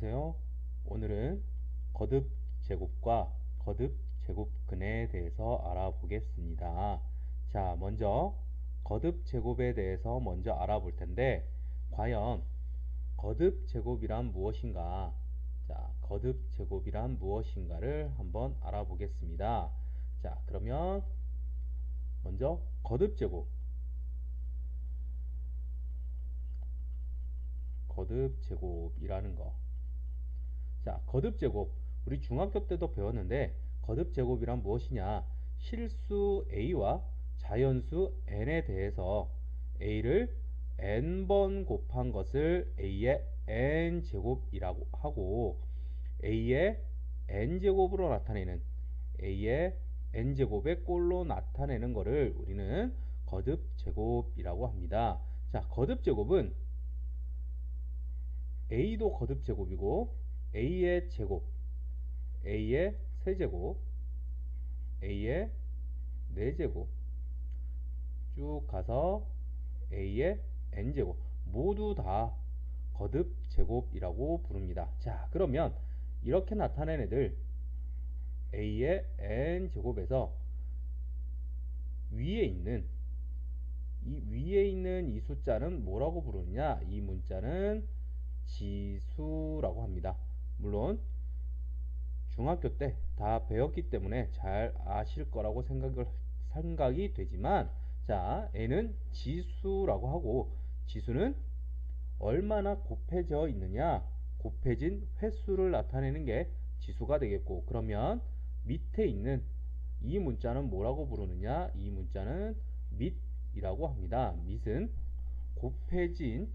안녕하세요. 오늘은 거듭 제곱과 거듭 제곱근에 대해서 알아보겠습니다. 자, 먼저 거듭 제곱에 대해서 먼저 알아볼 텐데, 과연 거듭 제곱이란 무엇인가? 자, 거듭 제곱이란 무엇인가를 한번 알아보겠습니다. 자, 그러면 먼저 거듭 제곱. 거듭 제곱이라는 거. 자, 거듭 제곱. 우리 중학교 때도 배웠는데 거듭 제곱이란 무엇이냐? 실수 a와 자연수 n에 대해서 a를 n번 곱한 것을 a의 n제곱이라고 하고 a의 n제곱으로 나타내는 a의 n제곱의 꼴로 나타내는 것을 우리는 거듭 제곱이라고 합니다. 자, 거듭 제곱은 a도 거듭 제곱이고 a의 제곱, a의 세제곱, a의 4제곱 쭉 가서 a의 n제곱 모두 다 거듭 제곱이라고 부릅니다. 자, 그러면 이렇게 나타낸 애들 a의 n제곱에서 위에 있는 이 숫자는 뭐라고 부르느냐? 이 문자는 지수라고 합니다. 물론 중학교 때 다 배웠기 때문에 잘 아실 거라고 생각이 되지만, 자, n은 지수라고 하고 지수는 얼마나 곱해져 있느냐, 곱해진 횟수를 나타내는 게 지수가 되겠고, 그러면 밑에 있는 이 문자는 뭐라고 부르느냐? 이 문자는 밑이라고 합니다. 밑은 곱해진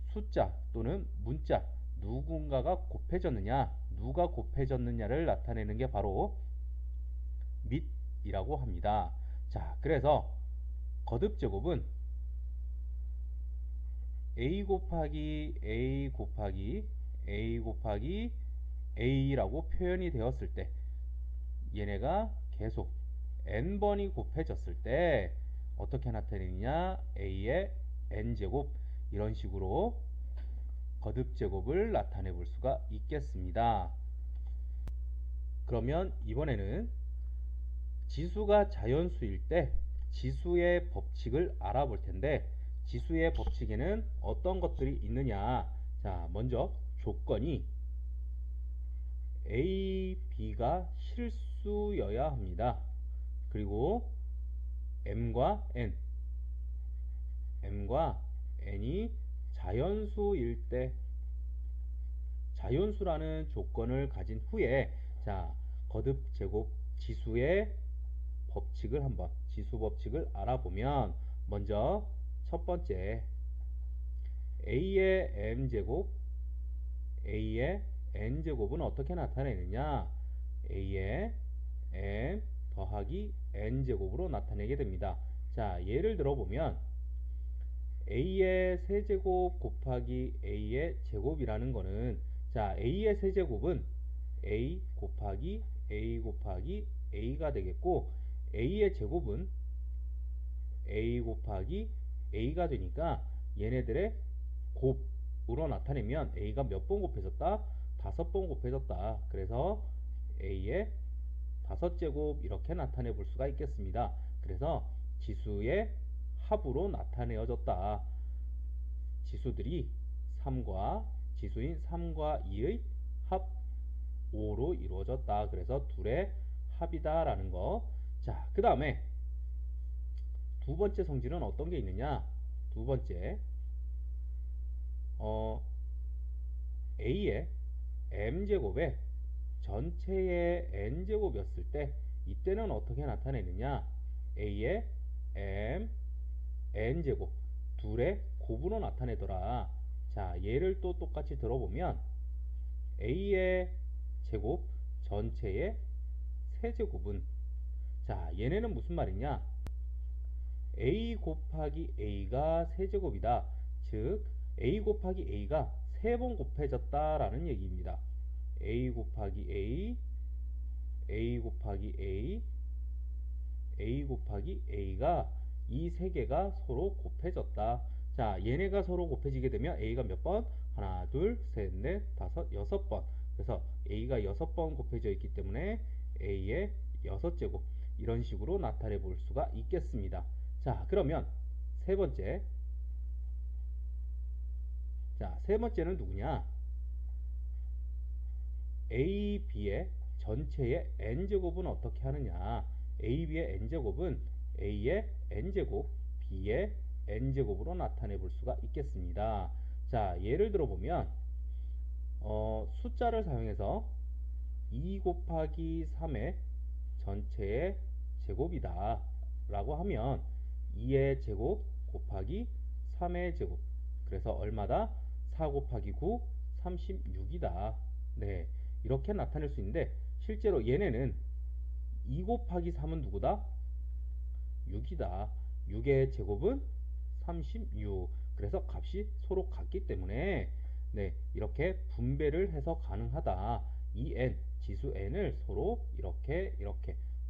숫자 또는 문자, 누군가가 곱해졌느냐, 누가 곱해졌느냐를 나타내는 게 바로 밑이라고 합니다. 자, 그래서 거듭 제곱은 a 곱하기 a 곱하기 a 곱하기 a라고 표현이 되었을 때, 얘네가 계속 n번이 곱해졌을 때 어떻게 나타내느냐? a의 n제곱, 이런 식으로 거듭 제곱을 나타내 볼 수가 있겠습니다. 그러면 이번에는 지수가 자연수일 때 지수의 법칙을 알아볼 텐데, 지수의 법칙에는 어떤 것들이 있느냐? 자, 먼저 조건이 a, b가 실수여야 합니다. 그리고 m과 n이 자연수일 때, 자연수라는 조건을 가진 후에, 자, 거듭 제곱 지수의 법칙을 한번, 지수 법칙을 알아보면, 먼저 첫 번째 a의 m제곱, a의 n제곱은 어떻게 나타내느냐? a의 m 더하기 n제곱으로 나타내게 됩니다. 자, 예를 들어 보면 a의 세제곱 곱하기 a의 제곱이라는 거는, 자, a의 세제곱은 a 곱하기 a 곱하기 a가 되겠고, a의 제곱은 a 곱하기 a가 되니까 얘네들의 곱으로 나타내면 a가 몇 번 곱해졌다? 5번 곱해졌다. 그래서 a의 5제곱 이렇게 나타내 볼 수가 있겠습니다. 그래서 지수의 합으로 나타내어졌다. 지수들이 지수인 3과 2의 합 5로 이루어졌다. 그래서 둘의 합이다 라는 거. 자, 그 다음에 두 번째 성질은 어떤 게 있느냐? 두 번째, a의 m제곱에 전체의 n제곱이었을 때 이때는 어떻게 나타내느냐? a의 m n제곱 둘의 곱으로 나타내더라. 자, 얘를 또 똑같이 들어보면 a의 제곱 전체의 세제곱은, 자, 얘네는 무슨 말이냐? a 곱하기 a가 세제곱이다. 즉 a 곱하기 a가 3번 곱해졌다 라는 얘기입니다. a 곱하기 a 곱하기 a 곱하기 a가 이 세 개가 서로 곱해졌다. 자, 얘네가 서로 곱해지게 되면 A가 몇 번? 하나, 둘, 셋, 넷, 다섯, 여섯 번. 그래서 A가 여섯 번 곱해져 있기 때문에 A의 여섯 제곱 이런 식으로 나타내 볼 수가 있겠습니다. 자, 그러면 세 번째. 자, 세 번째는 누구냐? A, B의 전체의 n제곱은 어떻게 하느냐? A, B의 n제곱은 A의 n제곱, B의 n제곱으로 나타내 볼 수가 있겠습니다. 자, 예를 들어 보면 숫자를 사용해서 2 곱하기 3의 전체의 제곱이다 라고 하면 2의 제곱 곱하기 3의 제곱, 그래서 얼마다? 4 곱하기 9 36이다. 네, 이렇게 나타낼 수 있는데 실제로 얘네는 2 곱하기 3은 누구다? 6이다. 6의 제곱은 36. 그래서 값이 서로 같기 때문에 네, 이렇게 분배를 해서 가능하다. 이 n, 지수 n을 서로 이렇게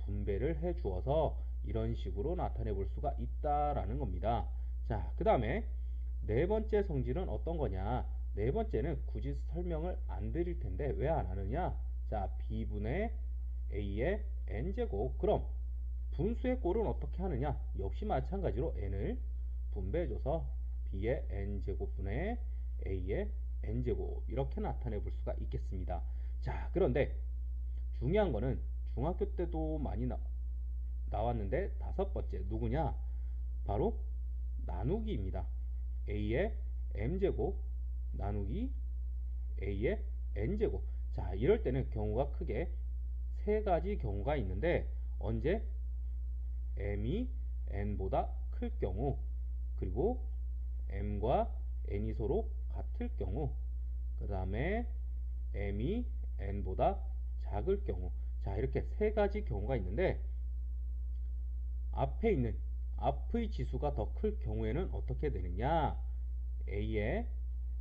분배를 해 주어서 이런 식으로 나타내 볼 수가 있다라는 겁니다. 자, 그 다음에 네 번째 성질은 어떤 거냐? 네 번째는 굳이 설명을 안 드릴 텐데 왜 안 하느냐? 자, b분의 a의 n제곱. 그럼 분수의 꼴은 어떻게 하느냐? 역시 마찬가지로 n을 분배해줘서 b의 n제곱분의 a의 n제곱 이렇게 나타내 볼 수가 있겠습니다. 자, 그런데 중요한 거는 중학교 때도 많이 나왔는데 다섯 번째 누구냐? 바로 나누기입니다. a의 m제곱 나누기 a의 n제곱. 자, 이럴 때는 경우가 크게 세 가지 경우가 있는데 언제? m이 n보다 클 경우, 그리고 m과 n이 서로 같을 경우, 그 다음에 m이 n보다 작을 경우. 자, 이렇게 세 가지 경우가 있는데 앞에 있는 앞의 지수가 더 클 경우에는 어떻게 되느냐? a의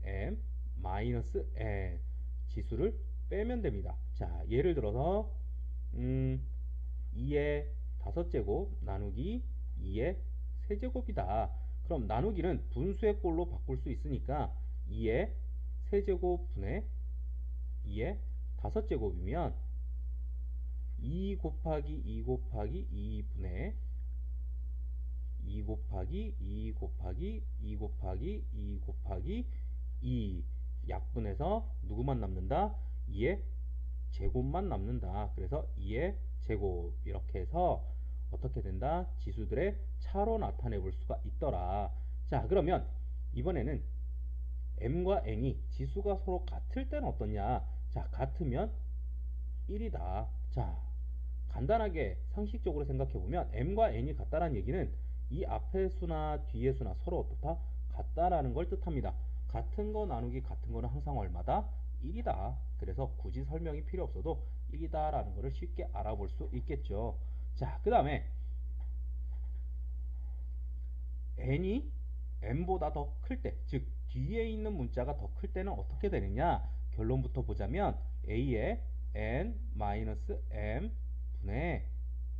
m 마이너스 n 지수를 빼면 됩니다. 자, 예를 들어서 2의 5제곱 나누기 2의 세제곱이다. 그럼 나누기는 분수의 꼴로 바꿀 수 있으니까 2의 세제곱 분의 2의 5제곱이면 2 곱하기 2 곱하기 2분의 2 곱하기 2 곱하기 2 곱하기 2 곱하기 2 약분해서 누구만 남는다? 2의 제곱만 남는다. 그래서 2의 제곱 이렇게 해서 어떻게 된다? 지수들의 차로 나타내 볼 수가 있더라. 자, 그러면 이번에는 m과 n이 지수가 서로 같을 때는 어떠냐? 자, 같으면 1이다. 자, 간단하게 상식적으로 생각해 보면 m과 n이 같다라는 얘기는 이 앞의 수나 뒤의 수나 서로 어떻다? 같다라는 걸 뜻합니다. 같은 거 나누기 같은 거는 항상 얼마다? 1이다. 그래서 굳이 설명이 필요 없어도 1이다 라는 것을 쉽게 알아볼 수 있겠죠. 자, 그 다음에 n이 m보다 더 클 때, 즉 뒤에 있는 문자가 더 클 때는 어떻게 되느냐? 결론부터 보자면 a의 n-m 분의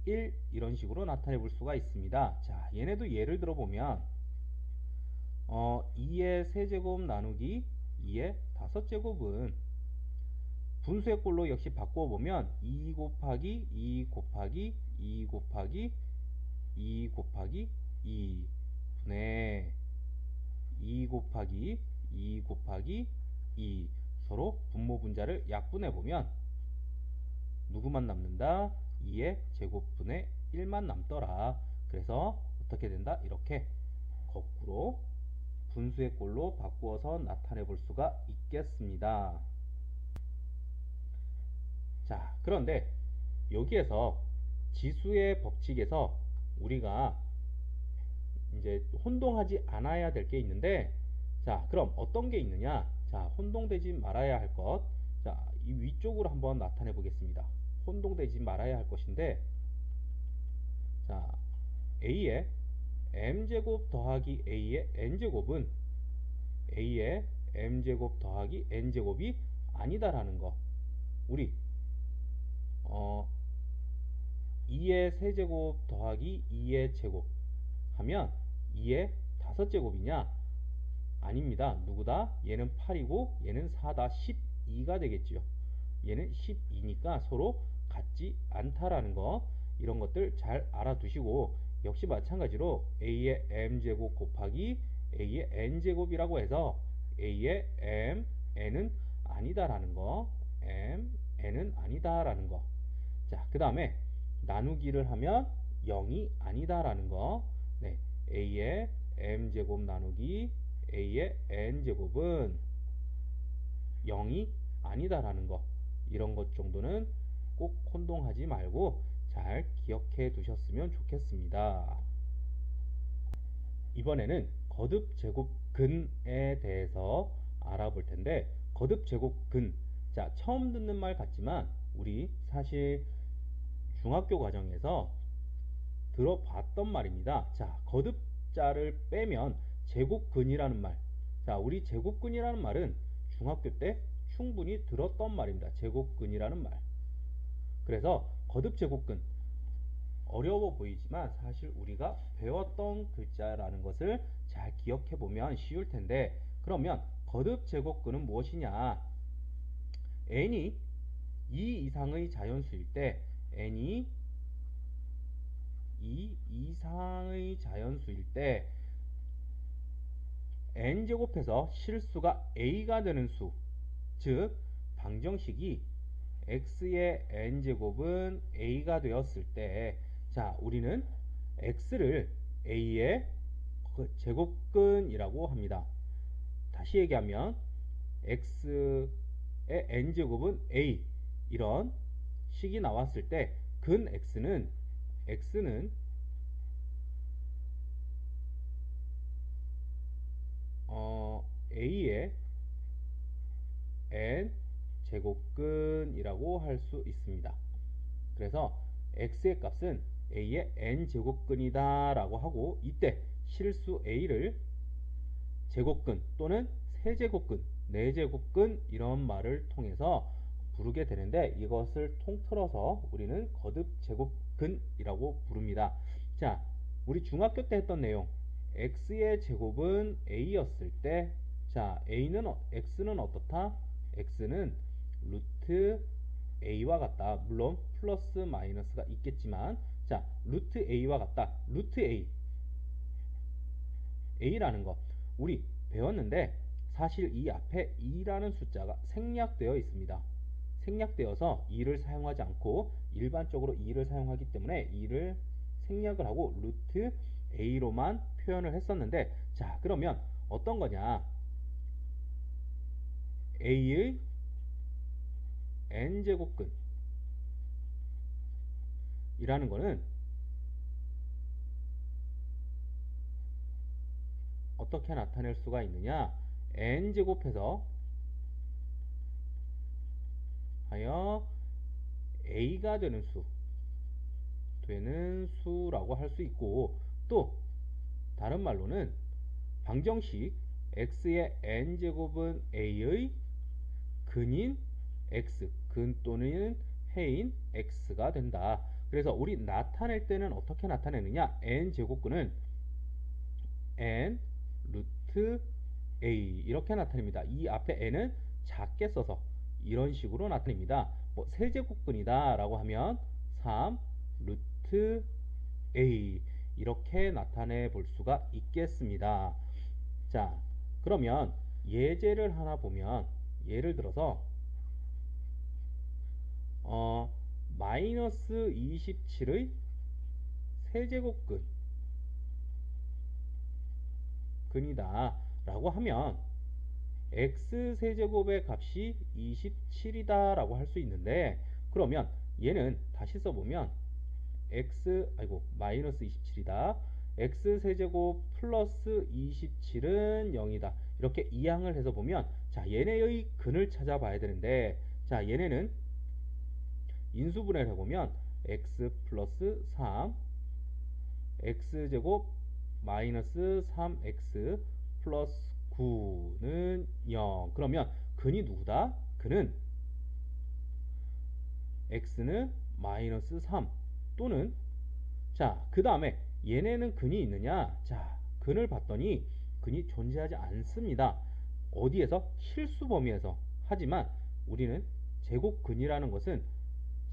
1 이런 식으로 나타내 볼 수가 있습니다. 자, 얘네도 예를 들어 보면 2의 세제곱 나누기 2의 5제곱은 분수의 꼴로 역시 바꾸어 보면 2 곱하기 2 곱하기 2 곱하기 2 곱하기 2 분의 2 곱하기 2 곱하기 2 서로 분모 분자를 약분해 보면 누구만 남는다? 2의 제곱분의 1만 남더라. 그래서 어떻게 된다? 이렇게 거꾸로 분수의 꼴로 바꾸어서 나타내 볼 수가 있겠습니다. 자, 그런데 여기에서 지수의 법칙에서 우리가 이제 혼동하지 않아야 될 게 있는데, 자, 그럼 어떤 게 있느냐? 자, 혼동되지 말아야 할 것. 자, 이 위쪽으로 한번 나타내 보겠습니다. 혼동되지 말아야 할 것인데, 자, a의 m제곱 더하기 a의 n제곱은 a의 m제곱 더하기 n제곱이 아니다라는 거. 우리 2의 세제곱 더하기 2의 제곱 하면 2의 5제곱이냐? 아닙니다. 누구다? 얘는 8이고 얘는 4다. 12가 되겠지요. 얘는 12니까 서로 같지 않다라는 거, 이런 것들 잘 알아두시고, 역시 마찬가지로 a의 m제곱 곱하기 a의 n제곱이라고 해서 a의 m, n은 아니다라는 거, n은 아니다라는 거. 자, 그 다음에 나누기를 하면 0이 아니다라는 거. 네, a의 m제곱 나누기 a의 n제곱은 0이 아니다라는 거, 이런 것 정도는 꼭 혼동하지 말고 잘 기억해 두셨으면 좋겠습니다. 이번에는 거듭 제곱근에 대해서 알아볼 텐데, 거듭 제곱근, 자, 처음 듣는 말 같지만 우리 사실 중학교 과정에서 들어봤던 말입니다. 자, 거듭자를 빼면 제곱근이라는 말. 자, 우리 제곱근이라는 말은 중학교 때 충분히 들었던 말입니다. 제곱근이라는 말. 그래서 거듭 제곱근, 어려워 보이지만 사실 우리가 배웠던 글자라는 것을 잘 기억해 보면 쉬울 텐데, 그러면 거듭 제곱근은 무엇이냐? n이 2 이상의 자연수일 때, n이 2 이상의 자연수일 때 n제곱해서 실수가 a가 되는 수, 즉 방정식이 x의 n제곱은 a가 되었을 때, 자, 우리는 x를 a의 제곱근이라고 합니다. 다시 얘기하면 x의 n제곱은 a, 이런 식이 나왔을 때 근 x는 a의 n 제곱근이라고 할 수 있습니다. 그래서 x의 값은 a의 n 제곱근이다 라고 하고, 이때 실수 a를 제곱근 또는 세제곱근, 네제곱근, 이런 말을 통해서 부르게 되는데, 이것을 통틀어서 우리는 거듭 제곱근이라고 부릅니다. 자, 우리 중학교 때 했던 내용, x의 제곱은 a였을 때, 자, x는 어떻다? x는 루트 a와 같다. 물론 플러스 마이너스가 있겠지만, 자, 루트 a와 같다. 루트 a라는 거 우리 배웠는데, 사실 이 앞에 2라는 숫자가 생략되어 있습니다. 생략되어서 2를 사용하지 않고 일반적으로 2를 사용하기 때문에 2를 생략을 하고 루트 a로만 표현을 했었는데, 자, 그러면 어떤 거냐? a의 n제곱근 이라는 거는 어떻게 나타낼 수가 있느냐? n제곱해서 하여 a가 되는 수라고 할 수 있고, 또 다른 말로는 방정식 x의 n제곱은 a의 근인 x, 근 또는 해인 x가 된다. 그래서 우리 나타낼 때는 어떻게 나타내느냐? n제곱근은 n 루트 a 이렇게 나타냅니다. 이 앞에 n은 작게 써서 이런 식으로 나타냅니다. 뭐 세제곱근이다 라고 하면 3 루트 a 이렇게 나타내 볼 수가 있겠습니다. 자, 그러면 예제를 하나 보면, 예를 들어서 마이너스 27의 세제곱근이다 라고 하면 x세제곱의 값이 27이다 라고 할 수 있는데, 그러면 얘는 다시 써보면 마이너스 27이다, x세제곱 플러스 27은 0이다, 이렇게 이항을 해서 보면, 자, 얘네의 근을 찾아봐야 되는데, 자, 얘네는 인수분해를 해보면 x 플러스 3 x제곱 마이너스 3x 플러스 9는 0. 그러면 근이 누구다? 근은 x는 마이너스 3 또는, 자, 그 다음에 얘네는 근이 있느냐? 자, 근을 봤더니 근이 존재하지 않습니다. 어디에서? 실수 범위에서. 하지만 우리는 제곱근이라는 것은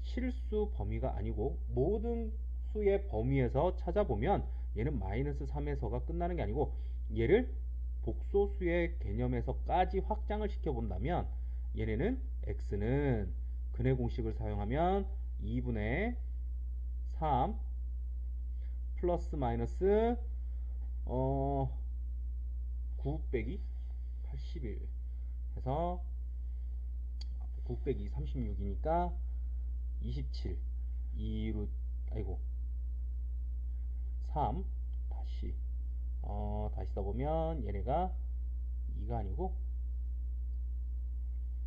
실수 범위가 아니고 모든 수의 범위에서 찾아보면 얘는 마이너스 3에서가 끝나는 게 아니고 얘를 복소수의 개념에서까지 확장을 시켜본다면 얘네는 x는 근의 공식을 사용하면 2분의 3 플러스 마이너스 9 빼기 81 해서 9 빼기 36이니까 27 2루 아이고 3 다시 써보면 얘네가 2가 아니고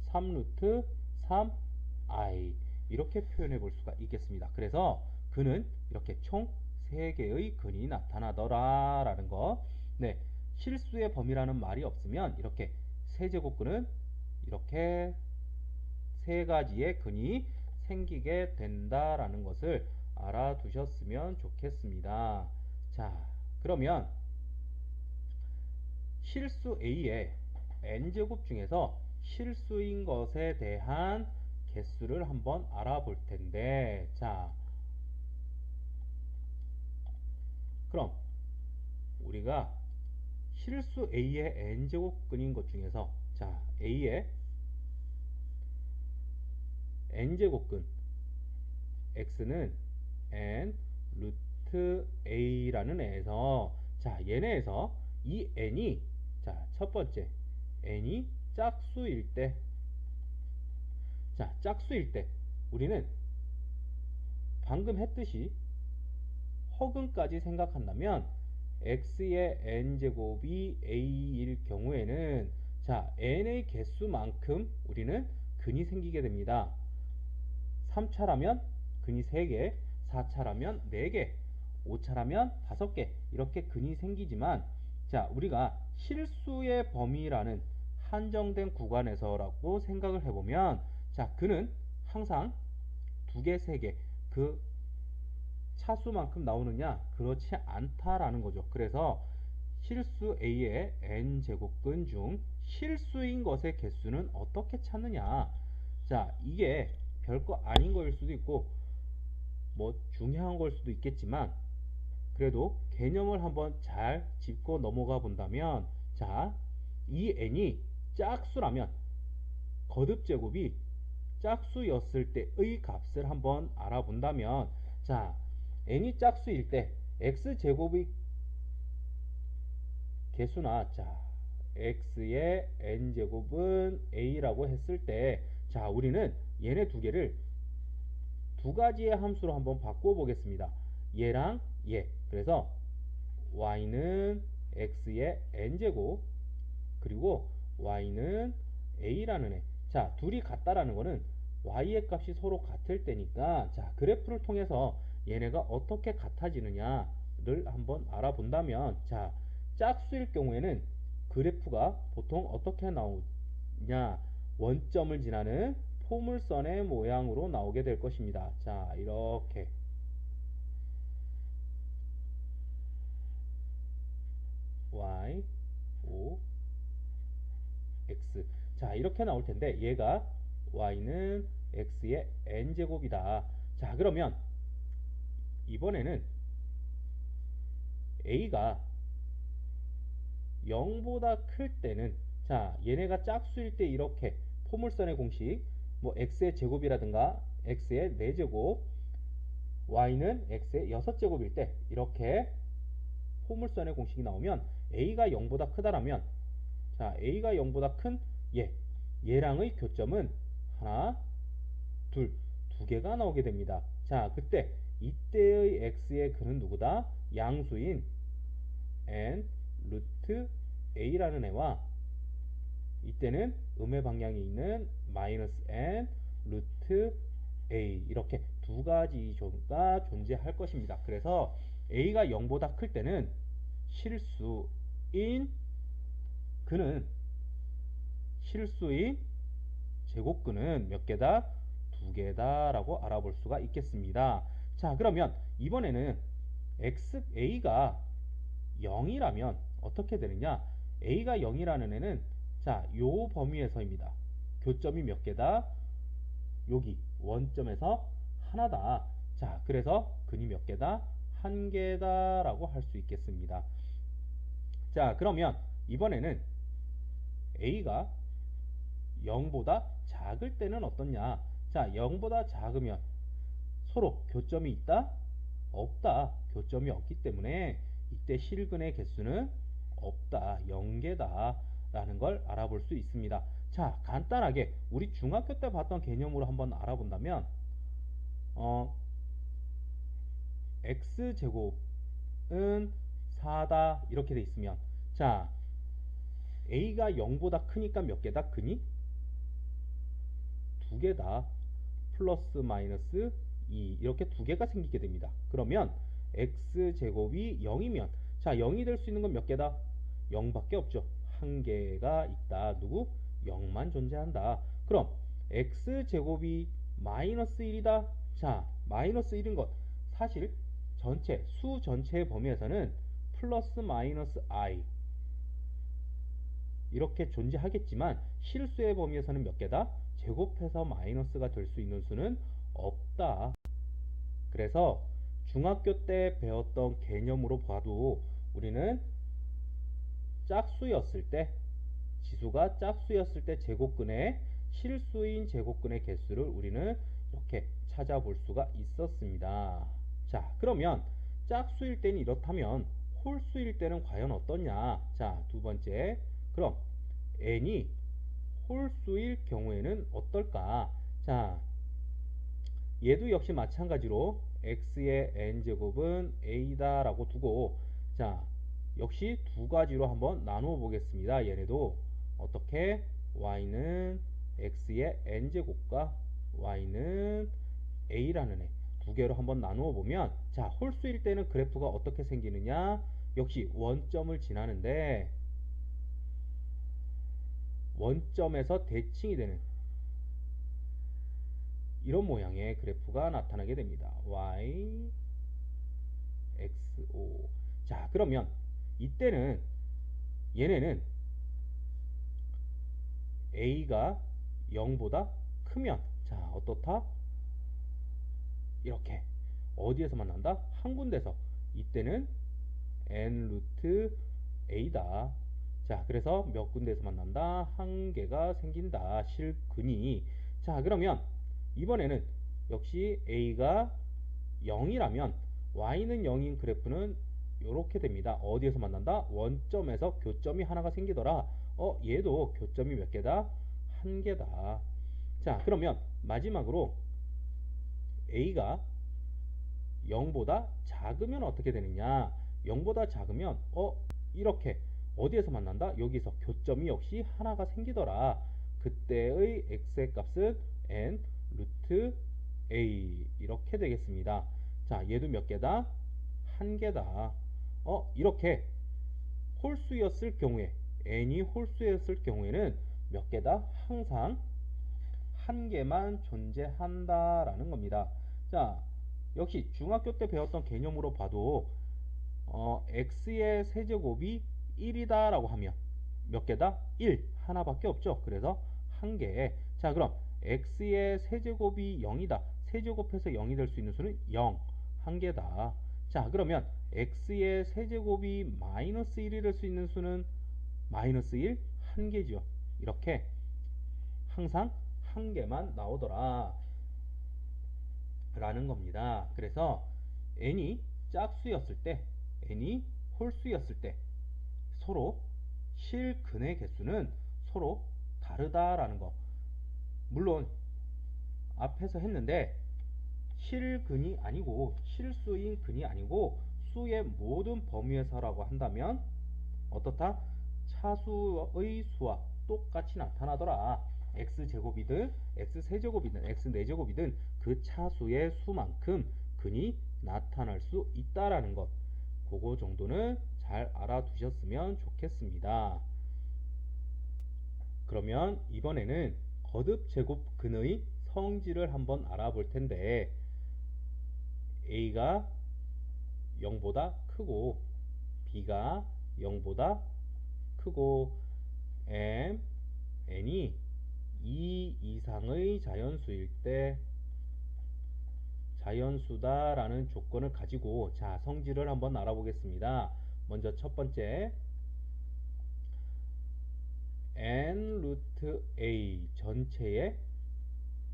3 루트 3 i 이렇게 표현해 볼 수가 있겠습니다. 그래서 근은 이렇게 총 3개의 근이 나타나더라 라는 거. 네, 실수의 범위라는 말이 없으면 이렇게 세제곱근은 이렇게 3가지의 근이 생기게 된다라는 것을 알아두셨으면 좋겠습니다. 자, 그러면 실수 A의 n제곱 중에서 실수인 것에 대한 개수를 한번 알아볼 텐데, 자, 그럼 우리가 실수 A의 n제곱근인 것 중에서 자, A의 n제곱근 x는 n 루트 a라는 애에서 자, 얘네에서 이 n이 자, 첫 번째 n이 짝수일 때 자, 짝수일 때 우리는 방금 했듯이 허근까지 생각한다면 x의 n제곱이 a일 경우에는 자, n의 개수만큼 우리는 근이 생기게 됩니다. 3차라면 근이 3개, 4차라면 4개, 5차라면 5개 이렇게 근이 생기지만 자, 우리가 실수의 범위라는 한정된 구간에서라고 생각을 해보면 자, 근은 항상 2개, 3개 그 차수만큼 나오느냐? 그렇지 않다라는 거죠. 그래서 실수 A의 n제곱근 중 실수인 것의 개수는 어떻게 찾느냐? 자, 이게 별거 아닌 거일 수도 있고 뭐 중요한 걸 수도 있겠지만 그래도 개념을 한번 잘 짚고 넘어가 본다면 자, 이 n이 짝수라면 거듭제곱이 짝수였을 때의 값을 한번 알아본다면 자, n이 짝수일 때 x제곱의 개수나 자, x의 n제곱은 a라고 했을 때 자, 우리는 얘네 두 개를 두 가지의 함수로 한번 바꾸어 보겠습니다. 얘랑 얘. 그래서 y는 x의 n제곱 그리고 y는 a라는 애. 자, 둘이 같다라는 거는 y의 값이 서로 같을 때니까 자, 그래프를 통해서 얘네가 어떻게 같아지느냐를 한번 알아본다면 자, 짝수일 경우에는 그래프가 보통 어떻게 나오냐 원점을 지나는 포물선의 모양으로 나오게 될 것입니다. 자, 이렇게 y, o, x 자, 이렇게 나올 텐데 얘가 y는 x의 n제곱이다. 자, 그러면 이번에는 a가 0보다 클 때는 자, 얘네가 짝수일 때 이렇게 포물선의 공식 뭐 x의 제곱이라든가 x의 4제곱 y는 x의 6제곱일 때 이렇게 포물선의 공식이 나오면 a가 0보다 크다라면 자, a가 0보다 큰 얘랑의 교점은 하나, 둘, 두 개가 나오게 됩니다. 자, 그때 이때의 x의 근은 누구다? 양수인 n 루트 a라는 애와 이때는 음의 방향에 있는 마이너스 n 루트 a 이렇게 두 가지가 존재할 것입니다. 그래서 a가 0보다 클 때는 실수인 근은 실수인 제곱근은 몇 개다? 2개다 라고 알아볼 수가 있겠습니다. 자, 그러면 이번에는 a가 0이라면 어떻게 되느냐? A가 0이라는 애는 자, 요 범위에서입니다. 교점이 몇 개다? 여기 원점에서 하나다. 자, 그래서 근이 몇 개다? 한 개다라고 할 수 있겠습니다. 자, 그러면 이번에는 A가 0보다 작을 때는 어떻냐? 자, 0보다 작으면 서로 교점이 있다? 없다. 교점이 없기 때문에 이때 실근의 개수는 없다. 0개다. 라는 걸 알아볼 수 있습니다. 자, 간단하게 우리 중학교 때 봤던 개념으로 한번 알아본다면 x제곱은 4다 이렇게 돼 있으면 자, a가 0보다 크니까 몇 개다? 근이 두 개다. 플러스 마이너스 2 이렇게 두 개가 생기게 됩니다. 그러면 x제곱이 0이면 자, 0이 될 수 있는 건 몇 개다? 0밖에 없죠. 한 개가 있다. 누구? 0만 존재한다. 그럼 x제곱이 마이너스 1이다. 자, 마이너스 1인 것 사실 전체 수 전체의 범위에서는 플러스 마이너스 i 이렇게 존재하겠지만 실수의 범위에서는 몇 개다? 제곱해서 마이너스가 될 수 있는 수는 없다. 그래서 중학교 때 배웠던 개념으로 봐도 우리는 짝수였을 때 지수가 짝수였을 때 제곱근의 실수인 제곱근의 개수를 우리는 이렇게 찾아볼 수가 있었습니다. 자, 그러면 짝수일 때는 이렇다면 홀수일 때는 과연 어떠냐? 자, 두 번째. 그럼 n이 홀수일 경우에는 어떨까? 자, 얘도 역시 마찬가지로 x의 n제곱은 a다 라고 두고 자, 역시 두 가지로 한번 나누어 보겠습니다. 얘네도 어떻게 y는 x의 n제곱과 y는 a라는 애 두 개로 한번 나누어 보면 자, 홀수일 때는 그래프가 어떻게 생기느냐? 역시 원점을 지나는데 원점에서 대칭이 되는 이런 모양의 그래프가 나타나게 됩니다. y, x, o. 자, 그러면 이때는 얘네는 a가 0보다 크면 자, 어떻다? 이렇게 어디에서 만난다? 한 군데서 이때는 n 루트 a다. 자, 그래서 몇 군데에서 만난다? 한 개가 생긴다. 실근이. 자, 그러면 이번에는 역시 a가 0이라면 y는 0인 그래프는 이렇게 됩니다. 어디에서 만난다? 원점에서 교점이 하나가 생기더라. 얘도 교점이 몇 개다? 한 개다. 자, 그러면 마지막으로 a가 0보다 작으면 어떻게 되느냐? 0보다 작으면 이렇게 어디에서 만난다? 여기서 교점이 역시 하나가 생기더라. 그때의 x의 값은 n 루트 a 이렇게 되겠습니다. 자, 얘도 몇 개다? 한 개다. 이렇게 홀수였을 경우에 n이 홀수였을 경우에는 몇 개다? 항상 한 개만 존재한다라는 겁니다. 자, 역시 중학교 때 배웠던 개념으로 봐도 x의 세제곱이 1이다 라고 하면 몇 개다? 1 하나밖에 없죠. 그래서 한 개. 자, 그럼 x의 세제곱이 0이다. 세제곱해서 0이 될 수 있는 수는 0 한 개다. 자, 그러면 x의 세제곱이 마이너스 1이 될 수 있는 수는 마이너스 1 한 개죠. 이렇게 항상 한 개만 나오더라 라는 겁니다. 그래서 n이 짝수였을 때 n이 홀수였을 때 서로 실근의 개수는 서로 다르다라는 거. 물론 앞에서 했는데 실근이 아니고 실수인 근이 아니고 수의 모든 범위에서라고 한다면 어떻다? 차수의 수와 똑같이 나타나더라. x제곱이든 x세제곱이든 x네제곱이든 그 차수의 수만큼 근이 나타날 수 있다라는 것. 그거 정도는 잘 알아두셨으면 좋겠습니다. 그러면 이번에는 거듭제곱근의 성질을 한번 알아볼 텐데 a가 0보다 크고 b가 0보다 크고 n이 2 이상의 자연수일 때 자연수다라는 조건을 가지고 자 성질을 한번 알아보겠습니다. 먼저 첫 번째 n 루트 a 전체의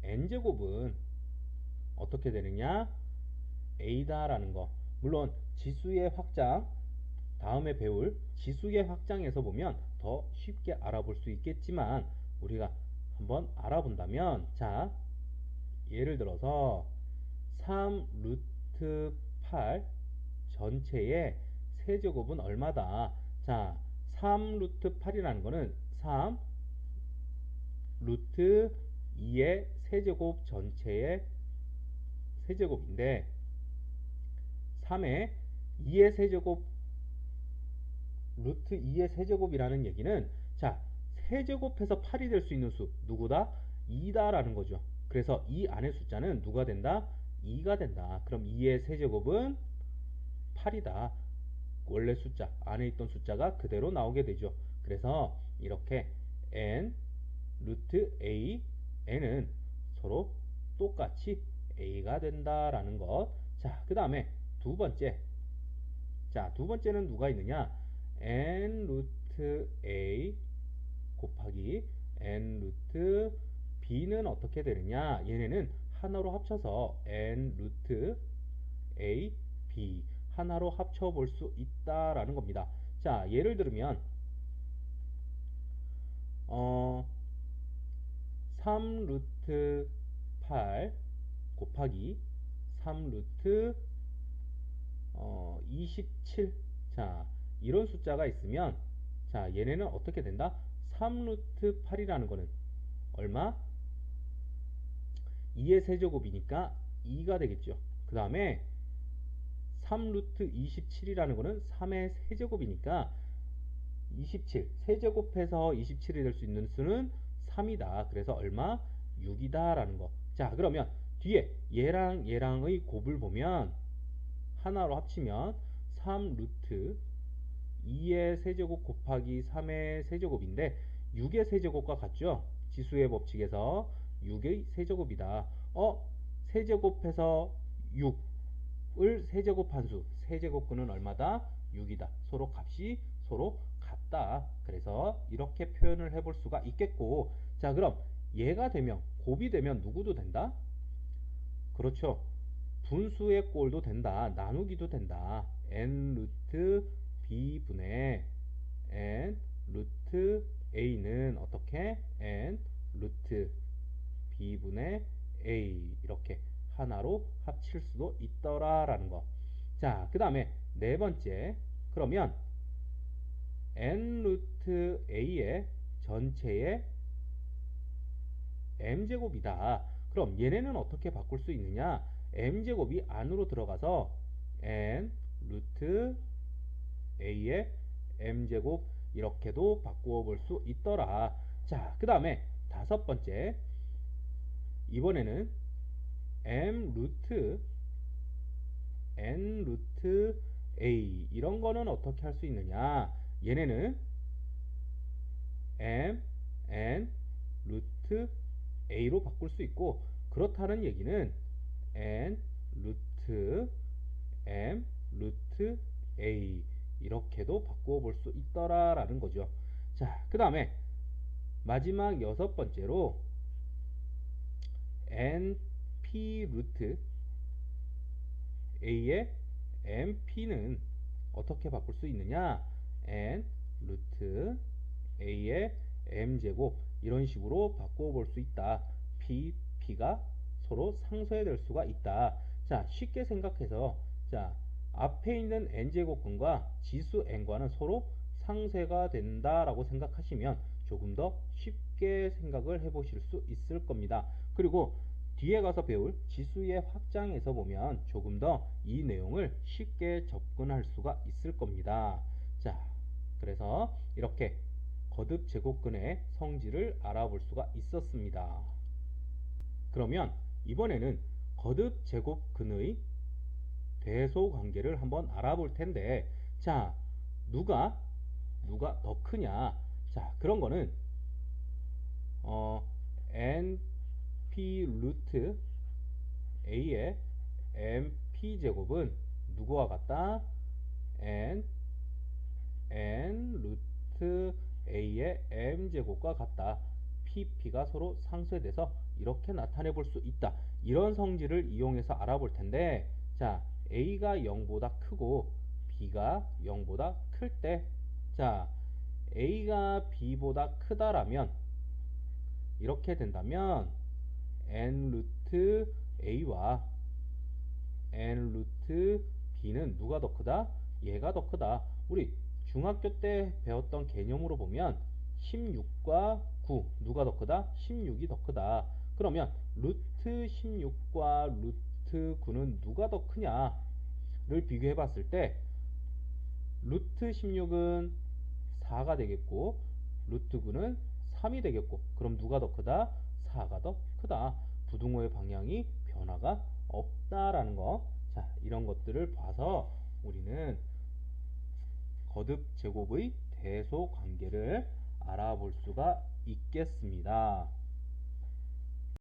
n제곱은 어떻게 되느냐? a다라는 거. 물론 지수의 확장 다음에 배울 지수의 확장에서 보면 더 쉽게 알아볼 수 있겠지만 우리가 한번 알아본다면 자 예를 들어서 3 루트 8 전체의 세제곱은 얼마다? 자 3 루트 8이라는 거는 3 루트 2의 세제곱 전체의 세제곱인데 3의 2의 세제곱 루트 2의 세제곱이라는 얘기는 자 세제곱해서 8이 될 수 있는 수 누구다? 2다 라는 거죠. 그래서 이 안의 숫자는 누가 된다? 2가 된다. 그럼 2의 세제곱은 8이다. 원래 숫자 안에 있던 숫자가 그대로 나오게 되죠. 그래서 이렇게 n 루트 a n은 서로 똑같이 a가 된다라는 것. 자, 그 다음에 두 번째. 자, 두 번째는 누가 있느냐? n 루트 a 곱하기 n 루트 b는 어떻게 되느냐? 얘네는 하나로 합쳐서 n 루트 a b 하나로 합쳐볼 수 있다라는 겁니다. 자, 예를 들면 3 루트 8 곱하기 3 루트 27. 자, 이런 숫자가 있으면 자, 얘네는 어떻게 된다? 3 루트 8이라는 거는 얼마? 2의 세제곱이니까 2가 되겠죠. 그 다음에 3 루트 27이라는 거는 3의 세제곱이니까 27 세제곱해서 27이 될 수 있는 수는 3이다. 그래서 얼마? 6이다 라는 거. 자, 그러면 뒤에 얘랑 얘랑의 곱을 보면 하나로 합치면 3 루트 2의 세제곱 곱하기 3의 세제곱인데 6의 세제곱과 같죠? 지수의 법칙에서 6의 세제곱이다. 세제곱해서 6을 세제곱한 수 세제곱근은 얼마다? 6이다. 서로 값이 서로 같다. 그래서 이렇게 표현을 해볼 수가 있겠고 자 그럼 얘가 되면 곱이 되면 누구도 된다? 그렇죠. 분수의 꼴도 된다. 나누기도 된다. n 루트 b분의 n 루트 a는 어떻게? n 루트 b분의 a 이렇게 하나로 합칠 수도 있더라 라는 거. 자, 그 다음에 네 번째. 그러면 n 루트 a의 전체의 m제곱이다. 그럼 얘네는 어떻게 바꿀 수 있느냐? m제곱이 안으로 들어가서 n 루트 a의 m제곱 이렇게도 바꾸어 볼 수 있더라. 자, 그 다음에 다섯 번째. 이번에는 m 루트 n 루트 a 이런 거는 어떻게 할 수 있느냐? 얘네는 m n 루트 a로 바꿀 수 있고 그렇다는 얘기는 n 루트 m 루트 a 이렇게도 바꾸어 볼 수 있더라 라는 거죠. 자, 그 다음에 마지막 여섯 번째로 np 루트 a의 np는 어떻게 바꿀 수 있느냐? n 루트 a의 m제곱 이런 식으로 바꾸어 볼 수 있다. p가 서로 상쇄될 수가 있다. 자, 쉽게 생각해서 자, 앞에 있는 n제곱근과 지수 n과는 서로 상쇄가 된다라고 생각하시면 조금 더 쉽게 생각을 해보실 수 있을 겁니다. 그리고 뒤에 가서 배울 지수의 확장에서 보면 조금 더 이 내용을 쉽게 접근할 수가 있을 겁니다. 자, 그래서 이렇게 거듭 제곱근의 성질을 알아볼 수가 있었습니다. 그러면 이번에는 거듭 제곱근의 대소 관계를 한번 알아볼 텐데 자, 누가 누가 더 크냐. 자, 그런 거는 np 루트 a의 np 제곱은 누구와 같다? n 루트 a의 m 제곱과 같다. pp가 서로 상쇄돼서 이렇게 나타내 볼 수 있다. 이런 성질을 이용해서 알아볼 텐데, 자, a가 0보다 크고 b가 0보다 클 때, 자, a가 b보다 크다라면 이렇게 된다면 n 루트 a와 n 루트 b는 누가 더 크다? 얘가 더 크다. 우리 중학교 때 배웠던 개념으로 보면 16과 9 누가 더 크다? 16이 더 크다. 그러면 루트 16과 루트 9는 누가 더 크냐를 비교해 봤을 때 루트 16은 4가 되겠고 루트 9는 3이 되겠고, 그럼 누가 더 크다? 4가 더 크다. 부등호의 방향이 변화가 없다라는 거. 자, 이런 것들을 봐서 우리는 거듭 제곱의 대소 관계를 알아볼 수가 있겠습니다.